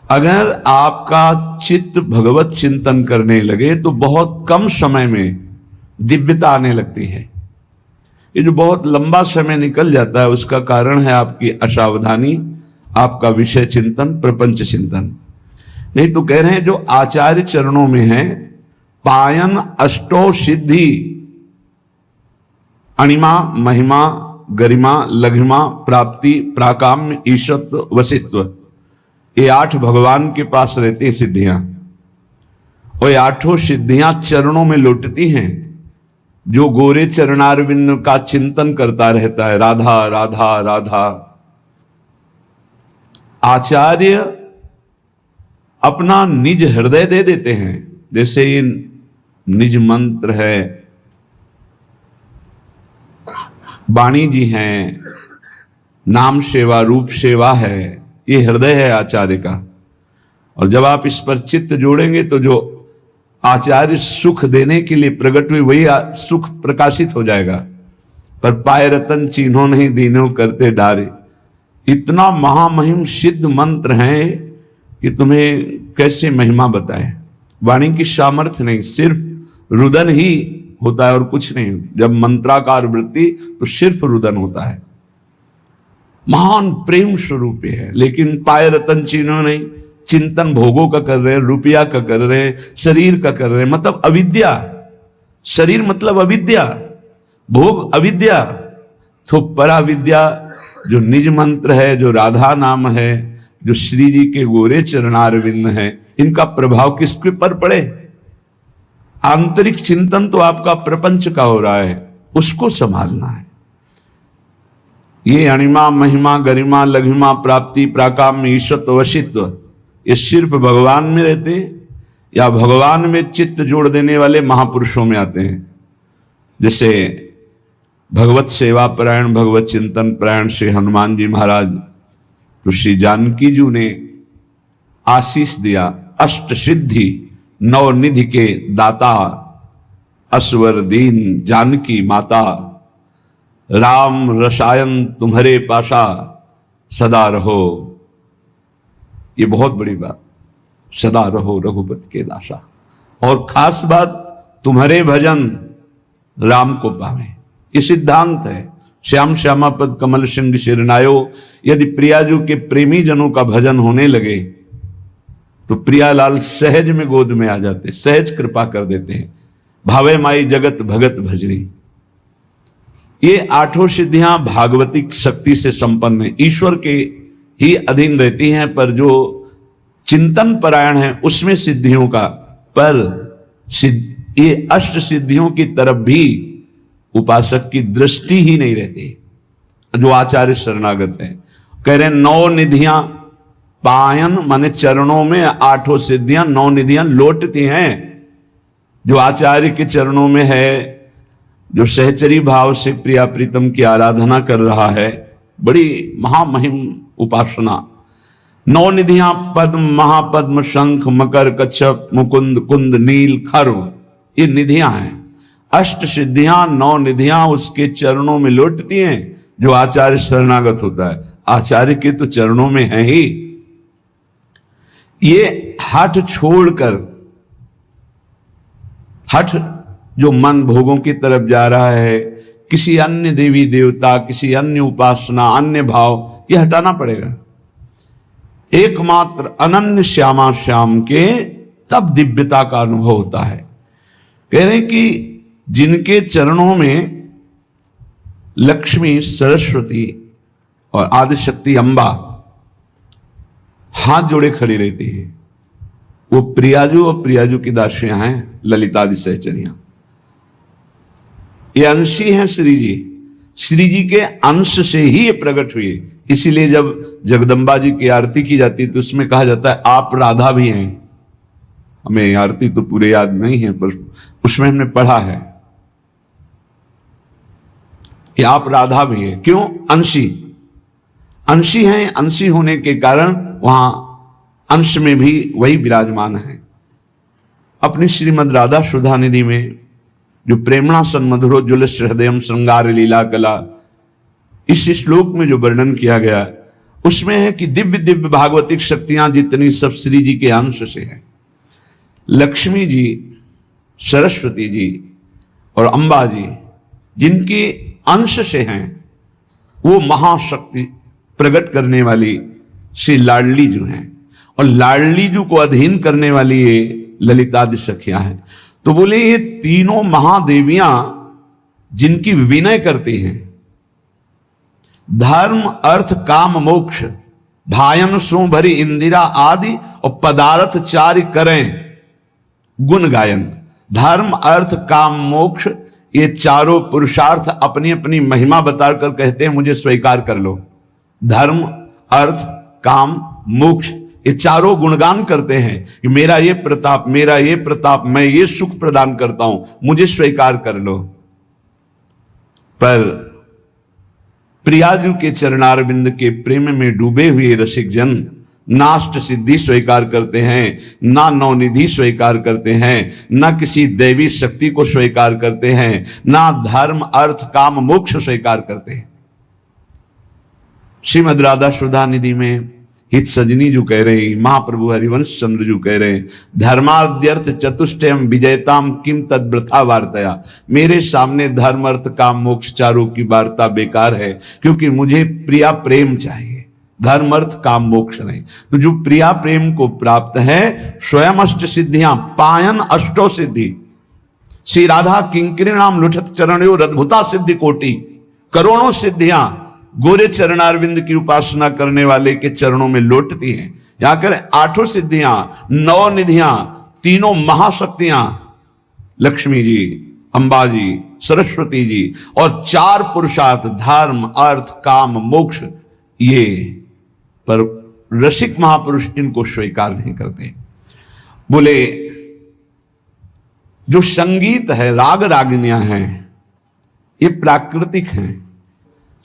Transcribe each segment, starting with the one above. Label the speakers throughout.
Speaker 1: अगर आपका चित्त भगवत चिंतन करने लगे तो बहुत कम समय में दिव्यता आने लगती है। ये जो बहुत लंबा समय निकल जाता है उसका कारण है आपकी असावधानी, आपका विषय चिंतन, प्रपंच चिंतन। नहीं तो कह रहे हैं जो आचार्य चरणों में है, पायन अष्टो सिद्धि, अणिमा, महिमा, गरिमा, लघिमा, प्राप्ति, प्राकाम्य, ईशत्व, वसित्व, ये 8 भगवान के पास रहती हैं सिद्धियां। और ये 8 सिद्धियां चरणों में लौटती हैं। जो गोरे चरणारविंद का चिंतन करता रहता है, राधा राधा राधा। आचार्य अपना निज हृदय दे देते हैं। जैसे ये निज मंत्र है, वाणी जी हैं, नाम सेवा, रूप सेवा है, ये हृदय है आचार्य का। और जब आप इस पर चित्त जोड़ेंगे तो जो आचार्य सुख देने के लिए प्रकट हुए वही सुख प्रकाशित हो जाएगा। पर पाए रतन चिन्हों नहीं दीनों करते डारे, इतना महामहिम सिद्ध मंत्र है कि तुम्हें कैसे महिमा बताए। वाणी की सामर्थ्य नहीं, सिर्फ रुदन ही होता है और कुछ नहीं। जब मंत्राकार वृत्ति तो सिर्फ रुदन होता है। महान प्रेम स्वरूप है, लेकिन पाए रतन चिन्हों नहीं, चिंतन भोगों का कर रहे हैं, रुपया का कर रहे हैं, शरीर का कर रहे हैं, मतलब अविद्या। शरीर मतलब अविद्या, भोग अविद्या। तो पराविद्या जो निज मंत्र है, जो राधा नाम है, जो श्री जी के गोरे चरणारविंद है, इनका प्रभाव किसके पर पड़े? आंतरिक चिंतन तो आपका प्रपंच का हो रहा है, उसको संभालना है। ये अणिमा, महिमा, गरिमा, लघिमा, प्राप्ति, प्राकाम्य, ईशत्व, वशित्व, ये सिर्फ भगवान में रहते हैं या भगवान में चित्त जोड़ देने वाले महापुरुषों में आते हैं। जैसे भगवत सेवा परायण, भगवत चिंतन परायण श्री हनुमान जी महाराज, तो श्री जानकी जी ने आशीष दिया, अष्ट सिद्धि 9 निधि के दाता, असवर दीन जानकी माता, राम रसायन तुम्हारे पाशा, सदा रहो। ये बहुत बड़ी बात, सदा रहो रघुपति के दासा। और खास बात, तुम्हारे भजन राम को पावे, ये सिद्धांत है। श्याम श्यामा पद कमल सिंह शिरनायो, यदि प्रियाजू के प्रेमी जनों का भजन होने लगे तो प्रियालाल सहज में गोद में आ जाते, सहज कृपा कर देते हैं। भावे माई जगत भगत भजनी, ये 8 सिद्धियां भागवतिक शक्ति से संपन्न है, ईश्वर के ही अधीन रहती हैं। पर जो चिंतन परायण है उसमें सिद्धियों का, पर ये अष्ट सिद्धियों की तरफ भी उपासक की दृष्टि ही नहीं रहती। जो आचार्य शरणागत है, कह रहे 9 निधियां पायन माने चरणों में 8 सिद्धियां, 9 निधियां लौटती हैं। जो आचार्य के चरणों में है, जो सहचरी भाव से प्रिया प्रीतम की आराधना कर रहा है, बड़ी महामहिम उपासना। 9 निधियां पद्म, महापद्म, शंख, मकर, कच्छप, मुकुंद, कुंद, नील, खर्व, ये निधियां हैं। अष्ट सिद्धियां, 9 निधियां उसके चरणों में लौटती हैं जो आचार्य शरणागत होता है। आचार्य के तो चरणों में है ही। ये हठ छोड़कर, हठ जो मन भोगों की तरफ जा रहा है, किसी अन्य देवी देवता, किसी अन्य उपासना, अन्य भाव, यह हटाना पड़ेगा। एकमात्र अनन्य श्यामा श्याम के तब दिव्यता का अनुभव होता है। कह रहे हैं कि जिनके चरणों में लक्ष्मी, सरस्वती और आदिशक्ति अम्बा हाथ जोड़े खड़ी रहती है, वो प्रियाजू और प्रियाजू की दासियां हैं, ललितादि सहचरियां। ये अंशी हैं श्री जी, श्री जी के अंश से ही ये प्रकट हुए। इसीलिए जब जगदम्बा जी की आरती की जाती है तो उसमें कहा जाता है आप राधा भी हैं। हमें आरती तो पूरे याद नहीं है, पर उसमें हमने पढ़ा है कि आप राधा भी हैं। क्यों? अंशी, अंशी हैं। अंशी होने के कारण वहां अंश में भी वही विराजमान है। अपनी श्रीमद राधा सुधा निधि में जो प्रेमणा सन्मधुरोज्ज्वल हृदयम श्रृंगार लीला कला, इस श्लोक में जो वर्णन किया गया उसमें है कि दिव्य दिव्य भागवतिक शक्तियां जितनी सब श्री जी के अंश से है। लक्ष्मी जी, सरस्वती जी और अंबा जी जिनके अंश से हैं, वो महाशक्ति प्रकट करने वाली श्री लाडली जो हैं, और लाडली जी को अधीन करने वाली ये ललितादि सखियां हैं। तो बोले ये तीनों महादेवियां जिनकी विनय करती हैं, धर्म अर्थ काम मोक्ष भायन सो भरी इंदिरा आदि और पदार्थ चारि करें गुण गायन। धर्म अर्थ काम मोक्ष ये चारों पुरुषार्थ अपनी अपनी महिमा बताकर कहते हैं मुझे स्वीकार कर लो। धर्म अर्थ काम मोक्ष ये चारों गुणगान करते हैं कि मेरा ये प्रताप, मेरा ये प्रताप, मैं ये सुख प्रदान करता हूं, मुझे स्वीकार कर लो। पर प्रियाजू के चरणारविंद के प्रेम में डूबे हुए रसिक जन नाष्ट सिद्धि स्वीकार करते हैं, ना नवनिधि स्वीकार करते हैं, ना किसी दैवी शक्ति को स्वीकार करते हैं, ना धर्म अर्थ काम मोक्ष स्वीकार करते हैं। श्रीमद राधा सुधा निधि में हित सजनी जो कह रहे हैं, महाप्रभु हरिवंश चंद्र जो कह रहे हैं, धर्माद्यर्थ चतुष्टयम विजयताम किम तद वृथा वार्तया। मेरे सामने धर्म अर्थ काम मोक्ष चारों की वार्ता बेकार है, क्योंकि मुझे प्रिया प्रेम चाहिए, धर्म अर्थ काम मोक्ष नहीं। तो जो प्रिया प्रेम को प्राप्त है, स्वयं अष्ट सिद्धियां पायन अष्टो सिद्धि, श्री राधा किंकरी नाम लुठत चरणों अद्भुता सिद्धि कोटि, करोड़ों सिद्धियां गोरे चरणारविंद की उपासना करने वाले के चरणों में लौटती हैं। जाकर आठों सिद्धियां, नौ निधियां, तीनों महाशक्तियां, लक्ष्मी जी, अंबा जी, सरस्वती जी और चार पुरुषार्थ धर्म अर्थ काम मोक्ष, ये पर रसिक महापुरुष इनको स्वीकार नहीं करते। बोले जो संगीत है, राग रागिनियां हैं, ये प्राकृतिक हैं।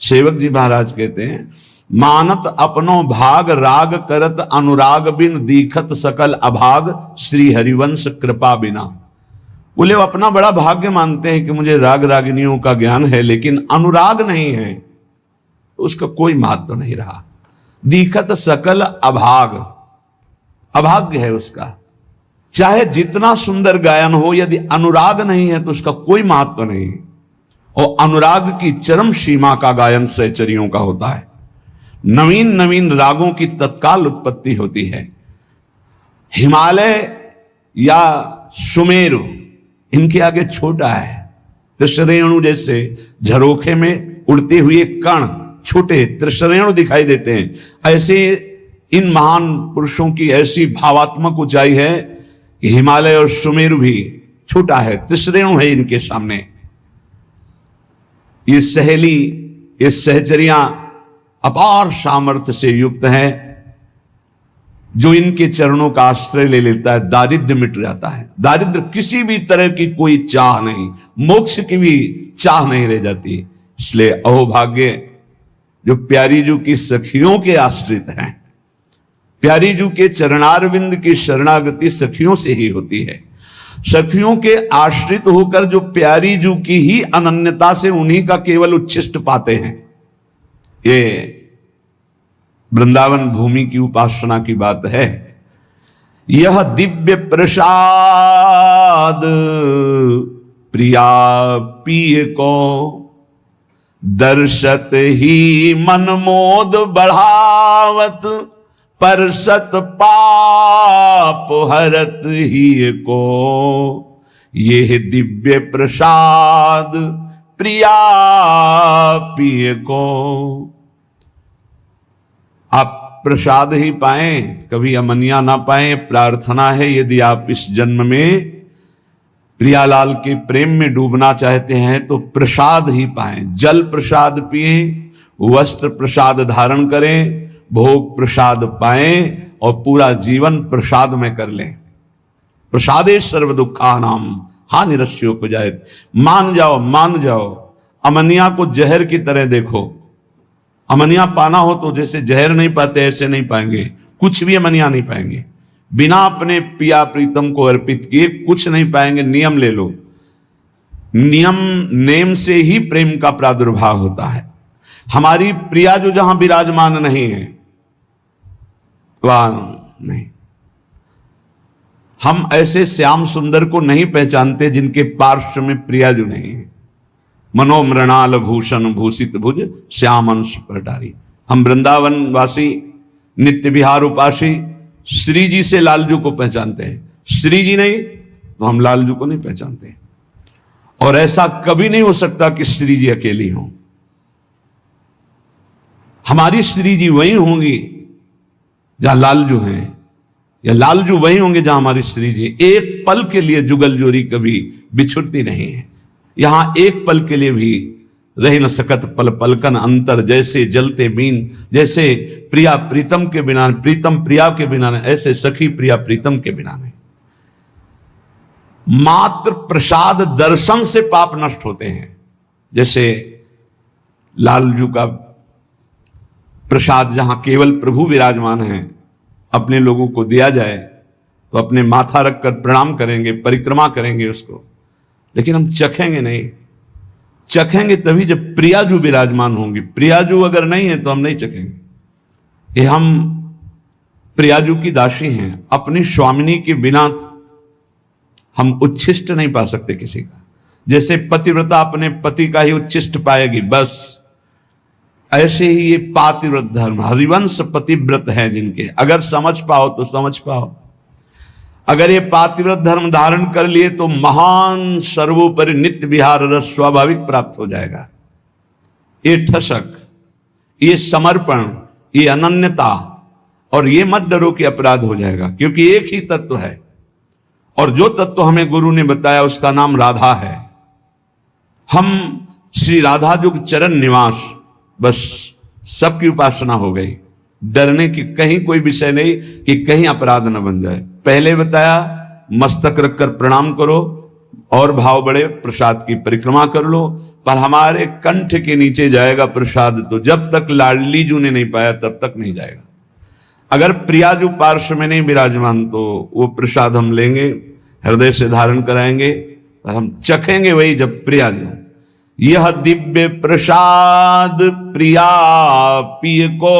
Speaker 1: सेवक जी महाराज कहते हैं, मानत अपनो भाग राग करत अनुराग बिन दीखत सकल अभाग श्री हरिवंश कृपा बिना। बोले वो अपना बड़ा भाग्य मानते हैं कि मुझे राग रागिनियों का ज्ञान है, लेकिन अनुराग नहीं है तो उसका कोई महत्व तो नहीं रहा। दीखत सकल अभाग, अभाग्य है उसका। चाहे जितना सुंदर गायन हो, यदि अनुराग नहीं है तो उसका कोई महत्व नहीं। और अनुराग की चरम सीमा का गायन सहचरियों का होता है। नवीन नवीन रागों की तत्काल उत्पत्ति होती है। हिमालय या सुमेरु इनके आगे छोटा है। त्रिशरेणु जैसे झरोखे में उड़ते हुए कण छोटे त्रिशरेणु दिखाई देते हैं, ऐसे इन महान पुरुषों की ऐसी भावात्मक ऊंचाई है कि हिमालय और सुमेरु भी छोटा है, त्रिशरेणु है इनके सामने। ये सहेली, ये सहचरियां अपार सामर्थ्य से युक्त हैं। जो इनके चरणों का आश्रय ले लेता है, दारिद्र्य मिट जाता है। दारिद्र्य किसी भी तरह की कोई चाह नहीं, मोक्ष की भी चाह नहीं रह जाती। इसलिए अहोभाग्य जो प्यारी जू की सखियों के आश्रित हैं, प्यारी जू के चरणारविंद की शरणागति सखियों से ही होती है। सखियों के आश्रित होकर जो प्यारी जू की ही अनन्यता से उन्हीं का केवल उच्छिष्ट पाते हैं। ये वृंदावन भूमि की उपासना की बात है। यह दिव्य प्रसाद प्रिया पिय को दर्शत ही मन मोद बढ़ावत, परसत पाप हरत ही को। ये दिव्य प्रसाद प्रिया पिय को। आप प्रसाद ही पाएं, कभी अमनिया ना पाएं। प्रार्थना है यदि आप इस जन्म में प्रियालाल के प्रेम में डूबना चाहते हैं तो प्रसाद ही पाएं। जल प्रसाद पिए, वस्त्र प्रसाद धारण करें, भोग प्रसाद पाएं और पूरा जीवन प्रसाद में कर लें। प्रसादे सर्व दुखानाम हानिरस्योपजायत। मान जाओ, मान जाओ। अमनिया को जहर की तरह देखो। अमनिया पाना हो तो जैसे जहर नहीं पाते ऐसे नहीं पाएंगे, कुछ भी अमनिया नहीं पाएंगे। बिना अपने पिया प्रीतम को अर्पित किए कुछ नहीं पाएंगे। नियम ले लो, नियम नेम से ही प्रेम का प्रादुर्भाव होता है। हमारी प्रिया जो जहां विराजमान नहीं है, नहीं। हम ऐसे श्याम सुंदर को नहीं पहचानते जिनके पार्श्व में प्रियाजू नहीं है। मनोमृणाल भूषण भूषित भुज श्याम अंश प्रटारी। हम वृंदावन वासी नित्य विहार उपासी श्री जी से लालजू को पहचानते हैं। श्री जी नहीं तो हम लालजू को नहीं पहचानते। और ऐसा कभी नहीं हो सकता कि श्री जी अकेली हों। हमारी श्री जी वही होंगी जहां लालजू हैं, या लालजू वही होंगे जहां हमारी श्री जी। एक पल के लिए जुगल जोरी कभी बिछुड़ती नहीं है। यहां एक पल के लिए भी रह न सकत पल पलकन अंतर, जैसे जलते बीन, जैसे प्रिया प्रीतम के बिना, प्रीतम प्रिया के बिना नहीं, ऐसे सखी प्रिया प्रीतम के बिना नहीं। मात्र प्रसाद दर्शन से पाप नष्ट होते हैं। जैसे लालजू का प्रसाद जहां केवल प्रभु विराजमान हैं, अपने लोगों को दिया जाए तो अपने माथा रखकर प्रणाम करेंगे, परिक्रमा करेंगे उसको, लेकिन हम चखेंगे नहीं। चखेंगे तभी जब प्रियाजू विराजमान होंगी। प्रियाजू अगर नहीं है तो हम नहीं चखेंगे। ये हम प्रियाजू की दासी हैं। अपनी स्वामिनी के बिना हम उच्छिष्ट नहीं पा सकते किसी का। जैसे पतिव्रता अपने पति का ही उच्छिष्ट पाएगी, बस ऐसे ही ये पातिव्रत धर्म, हरिवंश पतिव्रत है जिनके, अगर समझ पाओ तो समझ पाओ। अगर ये पातिव्रत धर्म धारण कर लिए तो महान सर्वोपरि नित्य विहार रस स्वाभाविक प्राप्त हो जाएगा। ये ठसक, ये समर्पण, ये अनन्यता, और ये मत डरो कि अपराध हो जाएगा, क्योंकि एक ही तत्व है। और जो तत्व हमें गुरु ने बताया उसका नाम राधा है। हम श्री राधा जुग चरण निवास, बस सबकी उपासना हो गई। डरने की कहीं कोई विषय नहीं कि कहीं अपराध न बन जाए। पहले बताया मस्तक रखकर प्रणाम करो, और भाव बढ़े प्रसाद की परिक्रमा कर लो, पर हमारे कंठ के नीचे जाएगा प्रसाद तो जब तक लाडली जू ने नहीं पाया तब तक नहीं जाएगा। अगर प्रियाजू पार्श्व में नहीं विराजमान तो वो प्रसाद हम लेंगे, हृदय से धारण कराएंगे, और हम चखेंगे वही जब प्रियाजू। यह दिव्य प्रसाद प्रिया पिय को,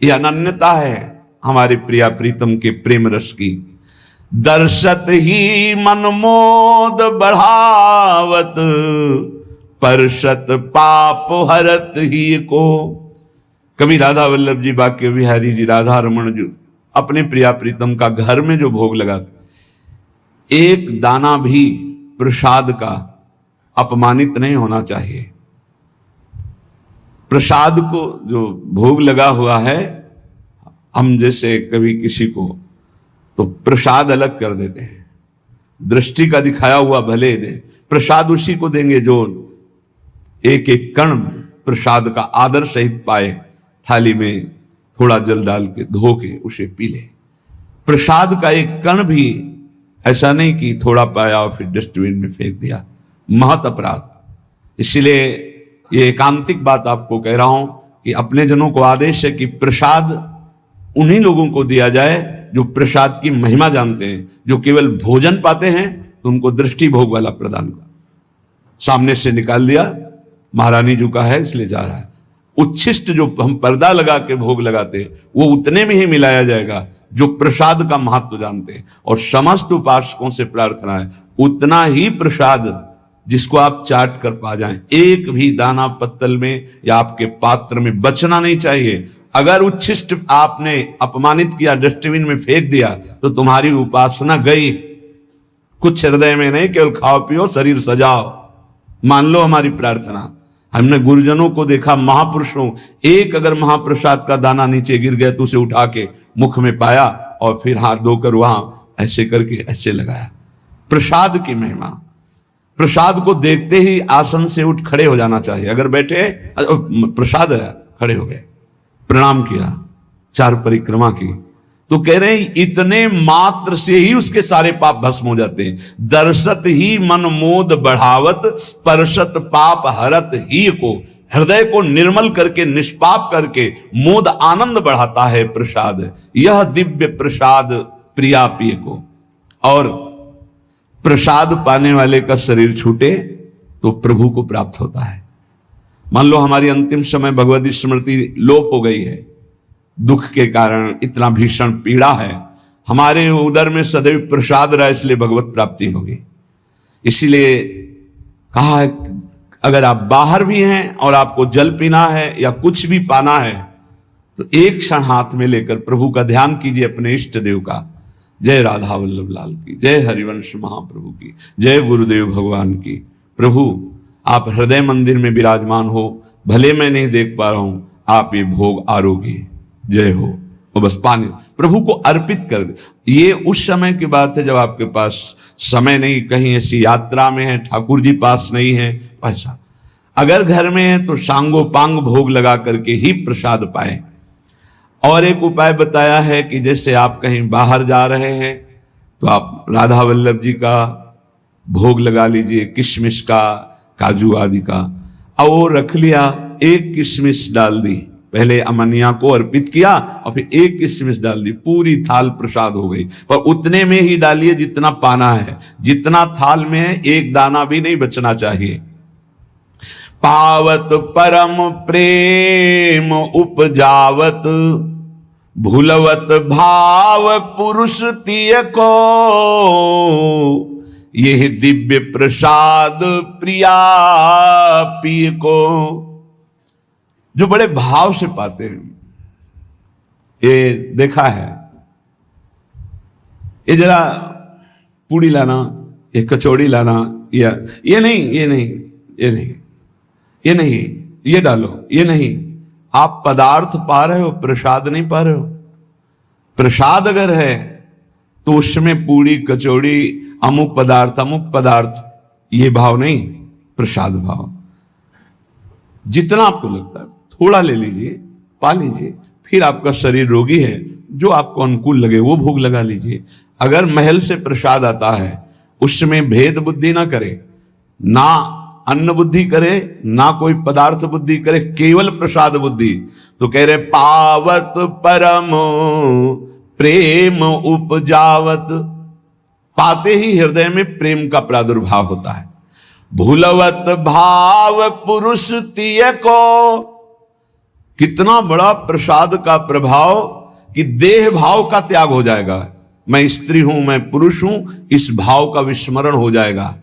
Speaker 1: यह अनन्यता है हमारे प्रिया प्रीतम के प्रेम रस की। दर्शत ही मन मोद बढ़ावत, परशत पाप हरत ही को। कभी राधा वल्लभ जी, बाके बिहारी जी, राधा रमन जी अपने प्रिया प्रीतम का घर में जो भोग लगा, एक दाना भी प्रसाद का अपमानित नहीं होना चाहिए। प्रसाद को जो भोग लगा हुआ है, हम जैसे कभी किसी को तो प्रसाद अलग कर देते हैं, दृष्टि का दिखाया हुआ भले दे, प्रसाद उसी को देंगे जो एक एक कण प्रसाद का आदर सहित पाए, थाली में थोड़ा जल डाल के धो के उसे पी ले। प्रसाद का एक कण भी ऐसा नहीं कि थोड़ा पाया और फिर डस्टबिन में फेंक दिया, महत अपराध। इसलिए ये एकांतिक बात आपको कह रहा हूं कि अपने जनों को आदेश है कि प्रसाद उन्हीं लोगों को दिया जाए जो प्रसाद की महिमा जानते हैं। जो केवल भोजन पाते हैं तो उनको दृष्टि भोग वाला प्रदान कर, सामने से निकाल दिया, महारानी जी का है इसलिए जा रहा है। उच्छिष्ट जो हम पर्दा लगा के भोग लगाते वो उतने में ही मिलाया जाएगा जो प्रसाद का महत्व जानते हैं। और समस्त उपासकों से प्रार्थना है उतना ही प्रसाद जिसको आप चाट कर पा जाएं, एक भी दाना पत्तल में या आपके पात्र में बचना नहीं चाहिए। अगर उच्छिष्ट आपने अपमानित किया, डस्टबिन में फेंक दिया, तो तुम्हारी उपासना गई। कुछ हृदय में नहीं, केवल खाओ पियो शरीर सजाओ, मान लो हमारी प्रार्थना। हमने गुरुजनों को देखा, महापुरुषों, एक अगर महाप्रसाद का दाना नीचे गिर गया तो उसे उठा के मुख में पाया और फिर हाथ धोकर वहां ऐसे करके ऐसे लगाया। प्रसाद की महिमा, प्रसाद को देखते ही आसन से उठ खड़े हो जाना चाहिए। अगर बैठे प्रसाद है, खड़े हो गए, प्रणाम किया, चार परिक्रमा की, तो कह रहे हैं इतने मात्र से ही उसके सारे पाप भस्म हो जाते हैं। दर्शत ही मन मोद बढ़ावत, परशत पाप हरत ही को। हृदय को निर्मल करके, निष्पाप करके मोद आनंद बढ़ाता है प्रसाद। यह दिव्य प्रसाद प्रिया पिय को। और प्रसाद पाने वाले का शरीर छूटे तो प्रभु को प्राप्त होता है। मान लो हमारी अंतिम समय भगवती स्मृति लोप हो गई है, दुख के कारण इतना भीषण पीड़ा है, हमारे उदर में सदैव प्रसाद रहा, इसलिए भगवत प्राप्ति होगी। इसीलिए कहा है अगर आप बाहर भी हैं और आपको जल पीना है या कुछ भी पाना है तो एक क्षण हाथ में लेकर प्रभु का ध्यान कीजिए, अपने इष्ट देव का। जय राधा वल्लभ लाल की, जय हरिवंश महाप्रभु की, जय गुरुदेव भगवान की। प्रभु आप हृदय मंदिर में विराजमान हो, भले मैं नहीं देख पा रहा हूं, आप ये भोग आरोग्य, जय हो। और बस पानी प्रभु को अर्पित कर दे। ये उस समय की बात है जब आपके पास समय नहीं, कहीं ऐसी यात्रा में है, ठाकुर जी पास नहीं है, ऐसा। अगर घर में है तो सांगो पांग भोग लगा करके ही प्रसाद पाए। और एक उपाय बताया है कि जैसे आप कहीं बाहर जा रहे हैं तो आप राधा वल्लभ जी का भोग लगा लीजिए, किशमिश का, काजू आदि का, और वो रख लिया, एक किशमिश डाल दी, पहले अमनिया को अर्पित किया और फिर एक किशमिश डाल दी, पूरी थाल प्रसाद हो गई। पर उतने में ही डालिए जितना पाना है, जितना थाल में है एक दाना भी नहीं बचना चाहिए। पावत परम प्रेम उपजावत, भूलवत भाव पुरुष तिय को, यह दिव्य प्रसाद प्रिया पिय को। जो बड़े भाव से पाते हैं, ये देखा है। ये जरा पूड़ी लाना, ये कचौड़ी लाना, या ये नहीं, ये नहीं, ये नहीं, ये नहीं, ये डालो, ये नहीं। आप पदार्थ पा रहे हो, प्रसाद नहीं पा रहे हो। प्रसाद अगर है तो उसमें पूड़ी कचौड़ी अमुक पदार्थ, ये भाव नहीं, प्रसाद भाव। जितना आपको लगता है थोड़ा ले लीजिए, पा लीजिए, फिर आपका शरीर रोगी है, जो आपको अनुकूल लगे वो भोग लगा लीजिए। अगर महल से प्रसाद आता है उसमें भेद बुद्धि ना करे, ना अन्न बुद्धि करे, ना कोई पदार्थ बुद्धि करे, केवल प्रसाद बुद्धि, तो कह रहे पावत परम प्रेम उपजावत। पाते ही हृदय में प्रेम का प्रादुर्भाव होता है। भूलवत भाव पुरुष तिय को, कितना बड़ा प्रसाद का प्रभाव कि देह भाव का त्याग हो जाएगा। मैं स्त्री हूं, मैं पुरुष हूं, इस भाव का विस्मरण हो जाएगा।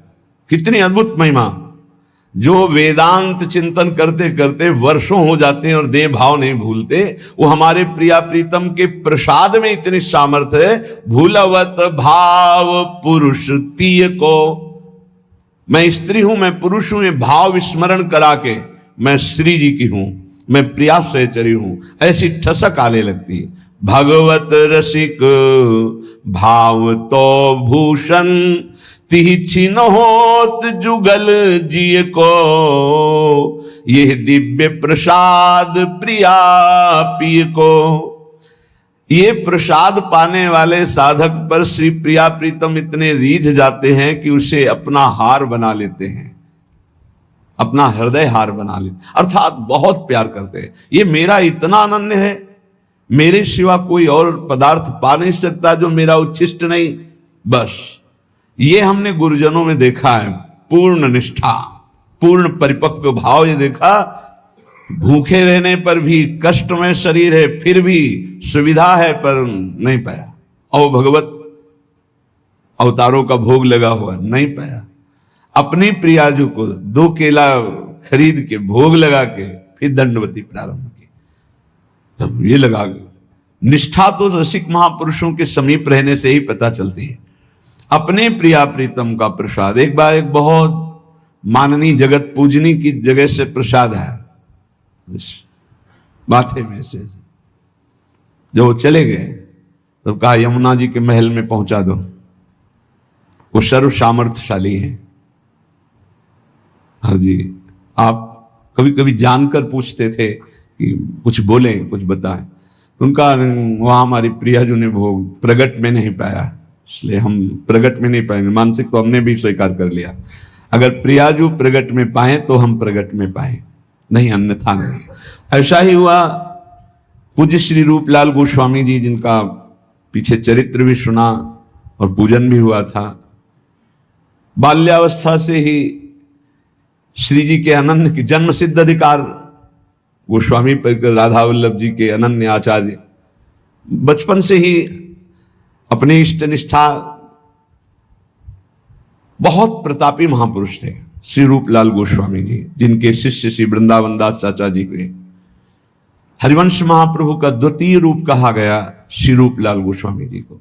Speaker 1: कितनी अद्भुत महिमा। जो वेदांत चिंतन करते करते वर्षों हो जाते हैं और देह भाव नहीं भूलते, वो हमारे प्रिया प्रीतम के प्रसाद में इतनी सामर्थ्य है। भूलवत भाव पुरुष तिय को, मैं स्त्री हूं, मैं पुरुष हूं, ये भाव विस्मरण करा के मैं श्री जी की हूं, मैं प्रिया सहचरी हूं, ऐसी ठसक आने लगती है। भगवत रसिक भाव तो भूषण, तिहि छिन होत जुगल जिय को, यह दिव्य प्रसाद प्रिया पिय को। ये प्रसाद पाने वाले साधक पर श्री प्रिया प्रीतम इतने रीझ जाते हैं कि उसे अपना हार बना लेते हैं, अपना हृदय हार बना लेते, अर्थात बहुत प्यार करते हैं। ये मेरा इतना अनन्य है, मेरे सिवा कोई और पदार्थ पा नहीं सकता जो मेरा उच्छिष्ट नहीं। बस ये हमने गुरुजनों में देखा है, पूर्ण निष्ठा, पूर्ण परिपक्व भाव। ये देखा, भूखे रहने पर भी कष्टमय शरीर है, फिर भी सुविधा है पर नहीं पाया। और भगवत अवतारों का भोग लगा हुआ, नहीं पाया। अपनी प्रियाजू को 2 केला खरीद के भोग लगा के फिर दंडवती प्रारंभ की। तब ये लगा, निष्ठा तो रसिक महापुरुषों के समीप रहने से ही पता चलती है। अपने प्रिया प्रीतम का प्रसाद, एक बार एक बहुत माननीय जगत पूजनी की जगह से प्रसाद आया, माथे में से जो चले गए तो कहा यमुना जी के महल में पहुंचा दो, वो सर्व सामर्थ्यशाली है। हाँ जी, आप कभी कभी जानकर पूछते थे कि कुछ बोले, कुछ बताएं, तो उनका वहां हमारी प्रियाजू ने भोग प्रगट में नहीं पाया, इसलिए हम प्रगट में नहीं पाएंगे। मानसिक तो हमने भी स्वीकार कर लिया, अगर प्रियाजू प्रगट में पाए तो हम प्रगट में पाए, नहीं अन्यथा नहीं। ऐसा ही हुआ पूज्य श्री रूपलाल गोस्वामी जी, जिनका पीछे चरित्र भी सुना और पूजन भी हुआ था। बाल्यावस्था से ही श्री जी के अनन्य की जन्म सिद्ध अधिकार गोस्वामी राधा वल्लभ जी के अनन्य आचार्य बचपन से ही अपनी इष्ट निष्ठा, बहुत प्रतापी महापुरुष थे श्री रूपलाल गोस्वामी जी, जिनके शिष्य श्री वृंदावन दास चाचा जी हुए। हरिवंश महाप्रभु का द्वितीय रूप कहा गया श्री रूपलाल गोस्वामी जी को।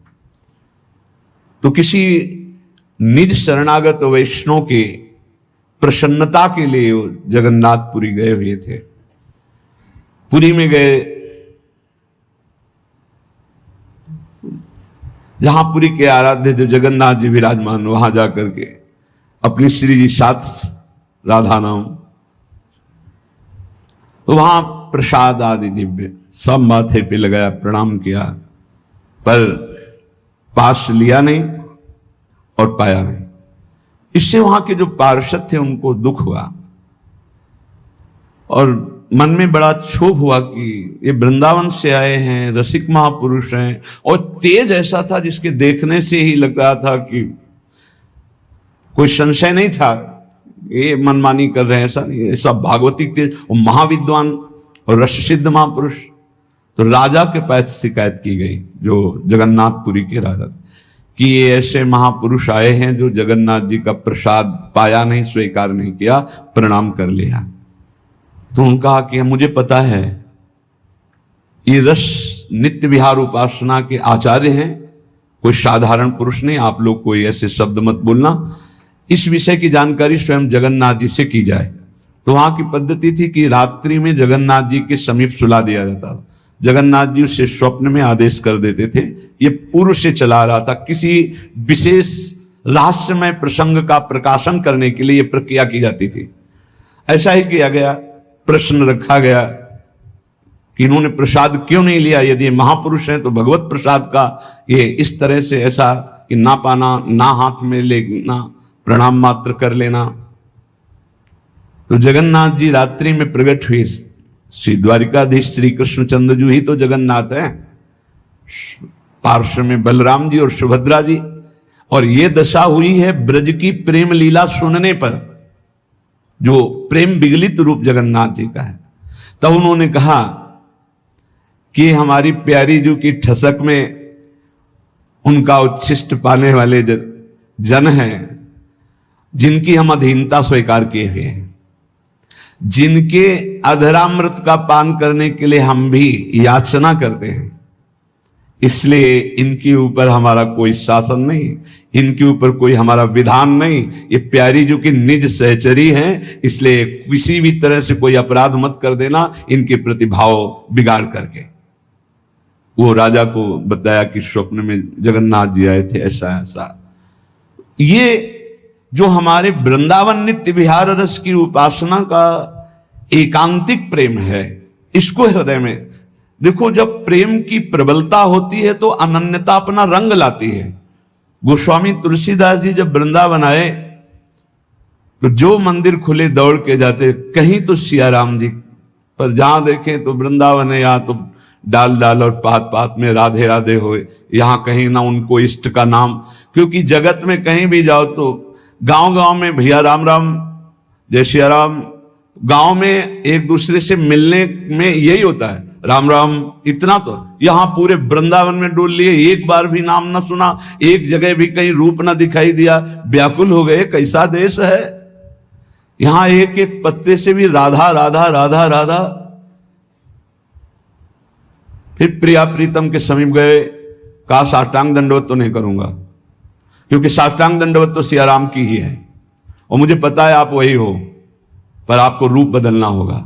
Speaker 1: तो किसी निज शरणागत वैष्णव के प्रसन्नता के लिए वो जगन्नाथपुरी गए हुए थे। पुरी में गए, जहां पुरी के आराध्य जो जगन्नाथ जी विराजमान, वहां जाकर के अपनी श्री जी साथ राधा नाम, तो वहां प्रसाद आदि दिव्य सब माथे पे लगाया, प्रणाम किया, पर पास लिया नहीं और पाया नहीं। इससे वहां के जो पार्षद थे उनको दुख हुआ और मन में बड़ा क्षोभ हुआ कि ये वृंदावन से आए हैं, रसिक महापुरुष हैं, और तेज ऐसा था जिसके देखने से ही लग रहा था कि कोई संशय नहीं था ये मनमानी कर रहे हैं, ऐसा नहीं, ऐसा भागवती तेज और महाविद्वान और रस सिद्ध महापुरुष। तो राजा के पास शिकायत की गई, जो जगन्नाथपुरी के राजा, कि ये ऐसे महापुरुष आए हैं जो जगन्नाथ जी का प्रसाद पाया नहीं, स्वीकार नहीं किया, प्रणाम कर लिया। तो उन्होंने कहा कि मुझे पता है ये रस नित्य विहार उपासना के आचार्य हैं, कोई साधारण पुरुष नहीं, आप लोग कोई ऐसे शब्द मत बोलना, इस विषय की जानकारी स्वयं जगन्नाथ जी से की जाए। तो वहां की पद्धति थी कि रात्रि में जगन्नाथ जी के समीप सुला दिया जाता था। जगन्नाथ जी उसे स्वप्न में आदेश कर देते थे। ये पूर्व से चला रहा था, किसी विशेष रहस्यमय प्रसंग का प्रकाशन करने के लिए यह प्रक्रिया की जाती थी। ऐसा ही किया गया। प्रश्न रखा गया कि इन्होंने प्रसाद क्यों नहीं लिया, यदि महापुरुष हैं तो भगवत प्रसाद का ये इस तरह से ऐसा कि ना पाना, ना हाथ में लेना, प्रणाम मात्र कर लेना। तो जगन्नाथ जी रात्रि में प्रकट हुए। श्री द्वारिकाधीश श्री कृष्णचंद्र जी ही तो जगन्नाथ है, पार्श्व में बलराम जी और सुभद्रा जी, और ये दशा हुई है ब्रज की प्रेम लीला सुनने पर, जो प्रेम विगलित रूप जगन्नाथ जी का है। तब उन्होंने कहा कि हमारी प्यारी जी की ठसक में उनका उच्छिष्ट पाने वाले जन हैं, जिनकी हम अधीनता स्वीकार किए हुए हैं, जिनके अधरामृत का पान करने के लिए हम भी याचना करते हैं, इसलिए इनके ऊपर हमारा कोई शासन नहीं, इनके ऊपर कोई हमारा विधान नहीं। ये प्यारी जो कि निज सहचरी हैं, इसलिए किसी भी तरह से कोई अपराध मत कर देना इनके प्रतिभाव बिगाड़ करके। वो राजा को बताया कि स्वप्न में जगन्नाथ जी आए थे, ऐसा ऐसा। ये जो हमारे वृंदावन नित्य विहार रस की उपासना का एकांतिक प्रेम है, इसको हृदय में देखो। जब प्रेम की प्रबलता होती है तो अनन्यता अपना रंग लाती है। गोस्वामी तुलसीदास जी जब वृंदावन आए तो जो मंदिर खुले दौड़ के जाते, कहीं तो सिया राम जी, पर जहां देखें तो वृंदावन है, या तो डाल डाल और पात पात में राधे राधे हो, यहां कहीं ना उनको इष्ट का नाम। क्योंकि जगत में कहीं भी जाओ तो गांव गांव में भैया राम राम, जय सिया राम, गांव में एक दूसरे से मिलने में यही होता है, राम राम, इतना। तो यहां पूरे वृंदावन में डोल लिए, एक बार भी नाम ना सुना, एक जगह भी कहीं रूप ना दिखाई दिया, व्याकुल हो गए। कैसा देश है, यहां एक एक पत्ते से भी राधा राधा राधा राधा। फिर प्रिया प्रीतम के समीप गए, कहा साष्टांग दंडवत तो नहीं करूंगा, क्योंकि साष्टांग दंडवत तो सिया राम की ही है, और मुझे पता है आप वही हो, पर आपको रूप बदलना होगा।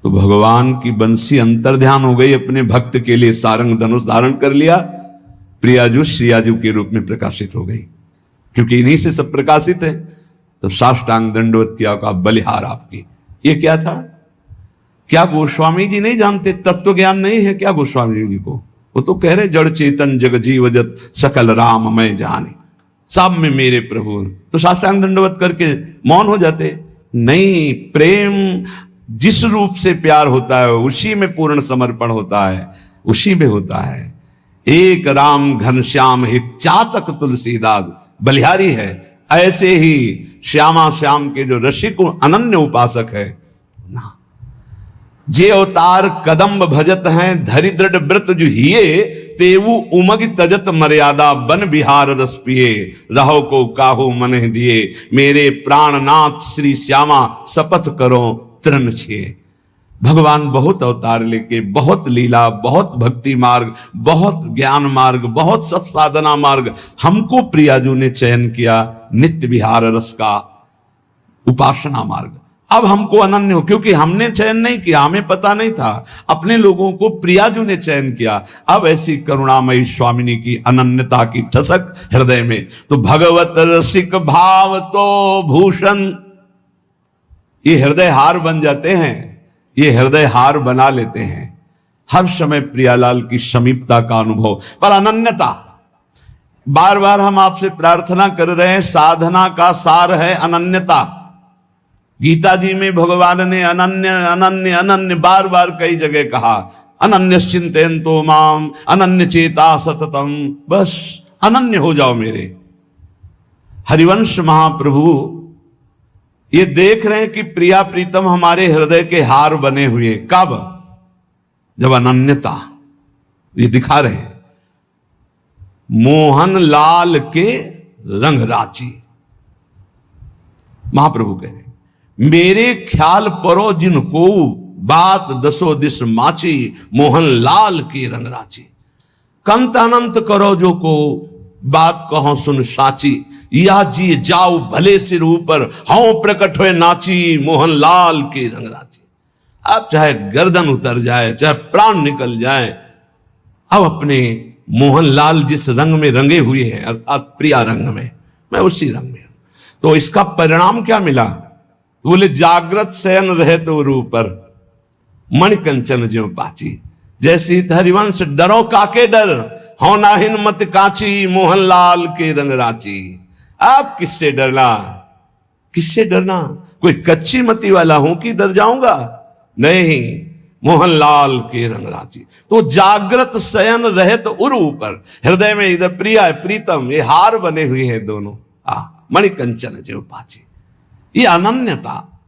Speaker 1: तो भगवान की बंसी अंतर्ध्यान हो गई, अपने भक्त के लिए सारंग धनुष धारण कर लिया, प्रियाजू श्रियाजू के रूप में प्रकाशित हो गई, क्योंकि इन्हीं से सब प्रकाशित है। तो साष्टांग दंडवत किया, का बलिहार आपकी। ये क्या था? क्या गोस्वामी जी नहीं जानते? तत्व ज्ञान नहीं है क्या गोस्वामी जी को? वो तो कह रहे जड़ चेतन जग जीवजत सकल राम मैं जाने, सब में मेरे प्रभु। तो साष्टांग दंडवत करके मौन हो जाते? नहीं, प्रेम जिस रूप से प्यार होता है उसी में पूर्ण समर्पण होता है, उसी में होता है। एक राम घनश्याम हित चातक तुलसीदास बलिहारी है। ऐसे ही श्यामा श्याम के जो रसिक अनन्य उपासक है ना, जे अवतार कदम्ब भजत हैं, धरि दृढ़ व्रत जो हिए, तेवु उमग तजत मर्यादा, बन बिहार रस पिए, रहो को काहू मन दिए, मेरे प्राणनाथ श्री श्यामा, शपथ करो तृण छिए। भगवान बहुत अवतार लेके, बहुत लीला, बहुत भक्ति मार्ग, बहुत ज्ञान मार्ग, बहुत सत्साधना मार्ग हमको प्रियाजू ने चयन किया, नित्य विहार रस का उपासना मार्ग। अब हमको अनन्य हो, क्योंकि हमने चयन नहीं किया, हमें पता नहीं था, अपने लोगों को प्रियाजू ने चयन किया। अब ऐसी करुणामयी स्वामिनी की अनन्यता की ठसक हृदय में, तो भगवत रसिक भाव तो भूषण, ये हृदय हार बन जाते हैं, ये हृदय हार बना लेते हैं। हर समय प्रियालाल की समीपता का अनुभव, पर अनन्यता, बार बार हम आपसे प्रार्थना कर रहे हैं, साधना का सार है अनन्यता। गीता जी में भगवान ने अनन्य अनन्य अनन्य बार बार कई जगह कहा, अनन्य चिंतयन्तो माम अनन्य चेता सततम, बस अनन्य हो जाओ मेरे। हरिवंश महाप्रभु ये देख रहे हैं कि प्रिया प्रीतम हमारे हृदय के हार बने हुए, कब? जब अनन्यता, ये दिखा रहे हैं, मोहन लाल के रंग राची। महाप्रभु कह रहे, मेरे ख्याल परो जिनको, बात दसो दिस माची, मोहन लाल के रंग राची। कंत अनंत करो जो को, बात कहो सुन साची, या जी जाओ भले सिर ऊपर, हाँ प्रकट हुए नाची, मोहन लाल के रंग राची। अब चाहे गर्दन उतर जाए, चाहे प्राण निकल जाए, अब अपने मोहन लाल जिस रंग में रंगे हुए हैं, अर्थात प्रिया रंग में, मैं उसी रंग में हूं। तो इसका परिणाम क्या मिला? बोले जागृत शयन रहे तो ऊपर, मणिकंचन ज्यों पाची। जैसे हरिवंश डरो काके डर, हो नाहिन मत काची, मोहन लाल के रंग राची। आप किससे डरना? किससे डरना? कोई कच्ची मती वाला हूं कि डर जाऊंगा? नहीं, मोहन लाल के रंग राची। तो जागृत शयन रहे तो उर ऊपर, हृदय में इधर प्रिया है प्रीतम, ये हार बने हुए हैं दोनों, मणिकंचन जो पाची। ये अनन्यता,